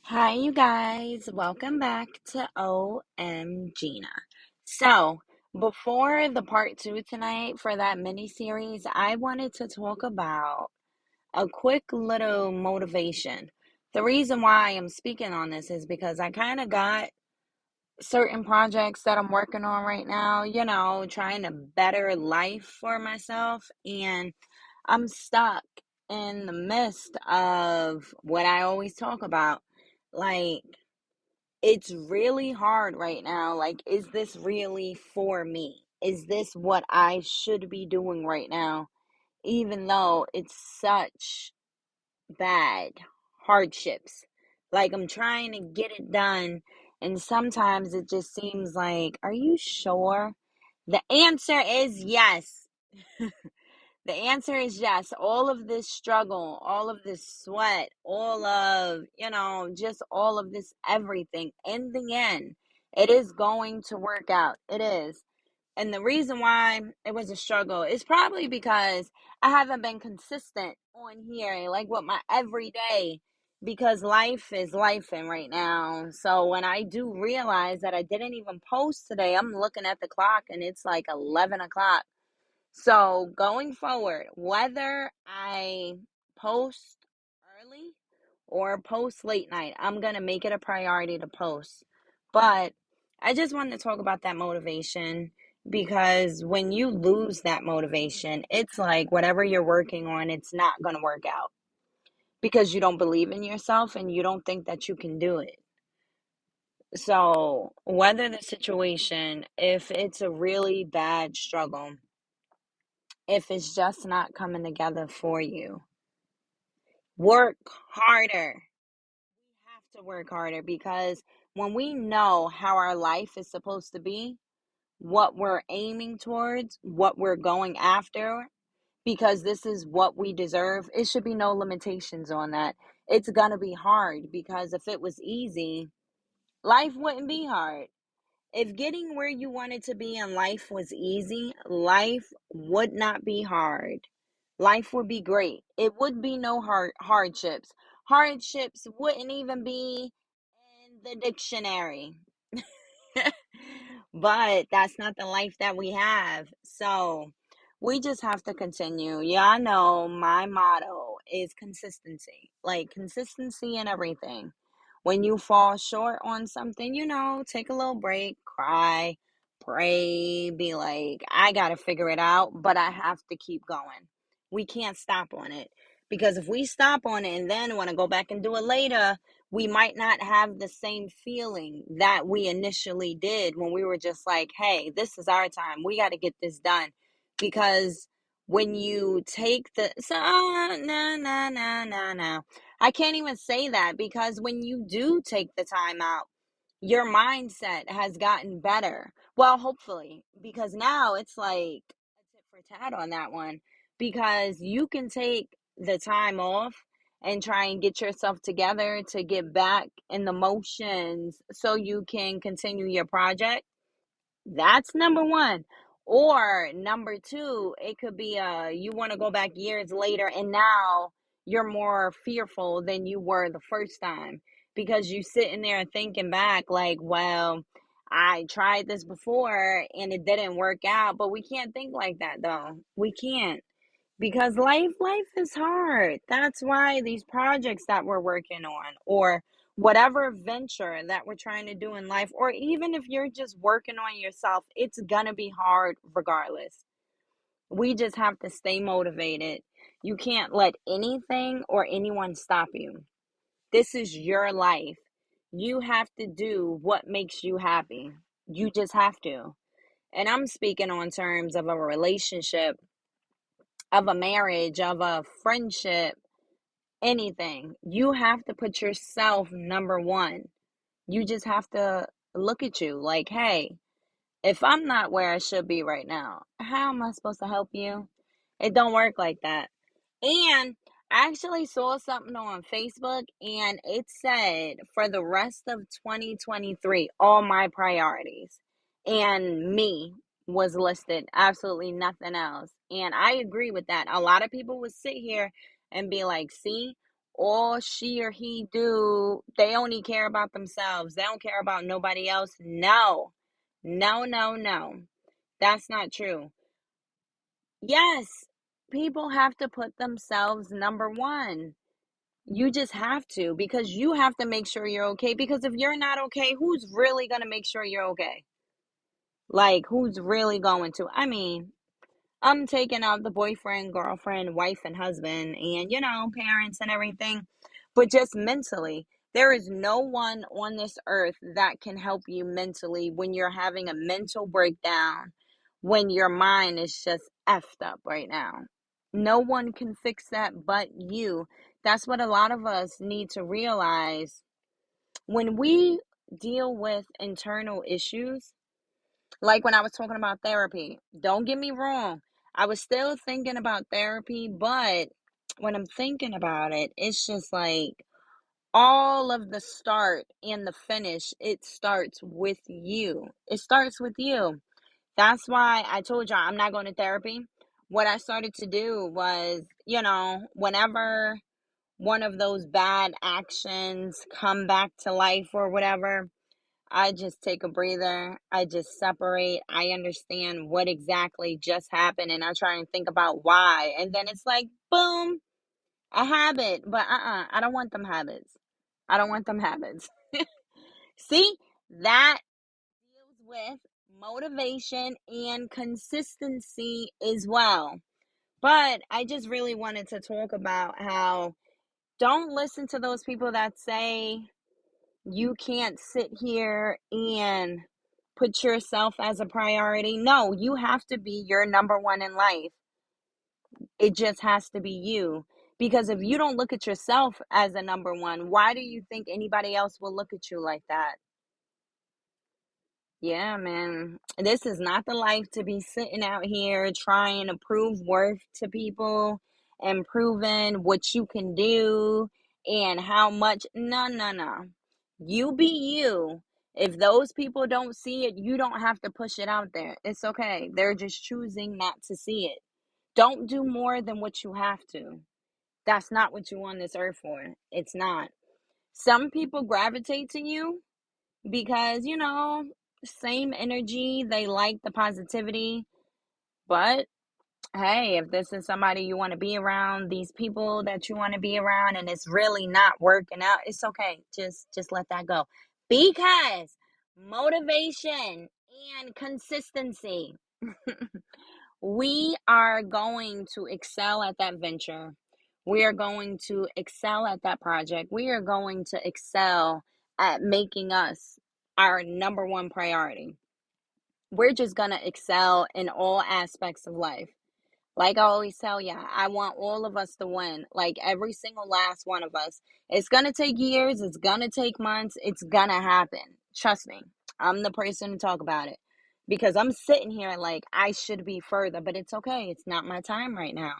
Hi, you guys. Welcome back to OM Gina. So, before the part two tonight for that mini series, I wanted to talk about a quick little motivation. The reason why I'm speaking on this is because I kind of got certain projects that I'm working on right now, trying to better life for myself, and I'm stuck in the midst of what I always talk about. Like, it's really hard right now. Like, is this really for me? Is this what I should be doing right now? Even though it's such bad hardships. Like, I'm trying to get it done, and sometimes it just seems like, are you sure? The answer is yes. The answer is yes. All of this struggle, all of this sweat, all of, just all of this everything, in the end, it is going to work out. It is. And the reason why it was a struggle is probably because I haven't been consistent on here, like with my everyday, because life is lifing right now. So when I do realize that I didn't even post today, I'm looking at the clock and it's like 11 o'clock. So going forward, whether I post early or post late night, I'm going to make it a priority to post. But I just wanted to talk about that motivation because when you lose that motivation, it's like whatever you're working on, it's not going to work out because you don't believe in yourself and you don't think that you can do it. So, whether the situation, if it's a really bad struggle, if it's just not coming together for you, work harder. We have to work harder because when we know how our life is supposed to be, what we're aiming towards, what we're going after, because this is what we deserve, it should be no limitations on that. It's gonna be hard because if it was easy, life wouldn't be hard. If getting where you wanted to be in life was easy, life would not be hard. Life would be great. It would be no hardships. Hardships wouldn't even be in the dictionary. But that's not the life that we have. So we just have to continue. Y'all know my motto is consistency. Like consistency in everything. When you fall short on something, take a little break, cry, pray, be like, I got to figure it out, but I have to keep going. We can't stop on it because if we stop on it and then want to go back and do it later, we might not have the same feeling that we initially did when we were just like, hey, this is our time. We got to get this done. Because when you take the, so, no, no, no, no, no. I can't even say that because when you do take the time out, your mindset has gotten better. Well, hopefully, because now it's like a tit for tat on that one because you can take the time off and try and get yourself together to get back in the motions so you can continue your project. That's number one. Or number two, it could be you want to go back years later and now you're more fearful than you were the first time because you sitting there thinking back like, well, I tried this before and it didn't work out, but we can't think like that though. We can't because life is hard. That's why these projects that we're working on or whatever venture that we're trying to do in life or even if you're just working on yourself, it's gonna be hard regardless. We just have to stay motivated. You can't let anything or anyone stop you. This is your life. You have to do what makes you happy. You just have to. And I'm speaking on terms of a relationship, of a marriage, of a friendship, anything. You have to put yourself number one. You just have to look at you like, hey, if I'm not where I should be right now, how am I supposed to help you? It don't work like that. And I actually saw something on Facebook and it said for the rest of 2023, all my priorities and me was listed, absolutely nothing else. And I agree with that. A lot of people would sit here and be like, see, all she or he do, they only care about themselves. They don't care about nobody else. No, no, no, no. That's not true. Yes, people have to put themselves number one. You just have to, because you have to make sure you're okay. Because if you're not okay, who's really going to make sure you're okay? Like, who's really going to? I mean, I'm taking out the boyfriend, girlfriend, wife, and husband, and parents and everything. But just mentally, there is no one on this earth that can help you mentally when you're having a mental breakdown, when your mind is just effed up right now. No one can fix that but you. That's what a lot of us need to realize. When we deal with internal issues, like when I was talking about therapy, don't get me wrong. I was still thinking about therapy, but when I'm thinking about it, it's just like all of the start and the finish, it starts with you. It starts with you. That's why I told y'all I'm not going to therapy. What I started to do was, whenever one of those bad actions come back to life or whatever, I just take a breather. I just separate. I understand what exactly just happened and I try and think about why. And then it's like, boom, a habit. But I don't want them habits. I don't want them habits. See, that deals with motivation and consistency as well. But I just really wanted to talk about how don't listen to those people that say you can't sit here and put yourself as a priority. No, you have to be your number one in life. It just has to be you. Because if you don't look at yourself as a number one, why do you think anybody else will look at you like that? Yeah, man. This is not the life to be sitting out here trying to prove worth to people and proving what you can do and how much. No, no, no. You be you. If those people don't see it, you don't have to push it out there. It's okay. They're just choosing not to see it. Don't do more than what you have to. That's not what you on this earth for. It's not. Some people gravitate to you because, same energy, they like the positivity. But hey, if this is somebody you want to be around, these people that you want to be around and it's really not working out, it's okay. Just let that go. Because motivation and consistency. We are going to excel at that venture. We are going to excel at that project. We are going to excel at making us our number one priority. We're just going to excel in all aspects of life. Like I always tell ya, I want all of us to win. Like every single last one of us. It's going to take years. It's going to take months. It's going to happen. Trust me. I'm the person to talk about it. Because I'm sitting here like I should be further, but it's okay. It's not my time right now.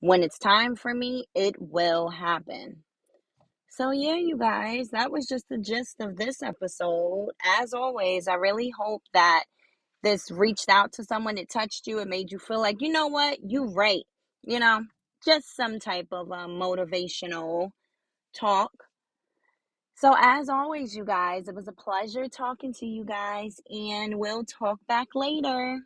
When it's time for me, it will happen. So, yeah, you guys, that was just the gist of this episode. As always, I really hope that this reached out to someone, it touched you, it made you feel like, you know what, you right. You know, just some type of motivational talk. So, as always, you guys, it was a pleasure talking to you guys, and we'll talk back later.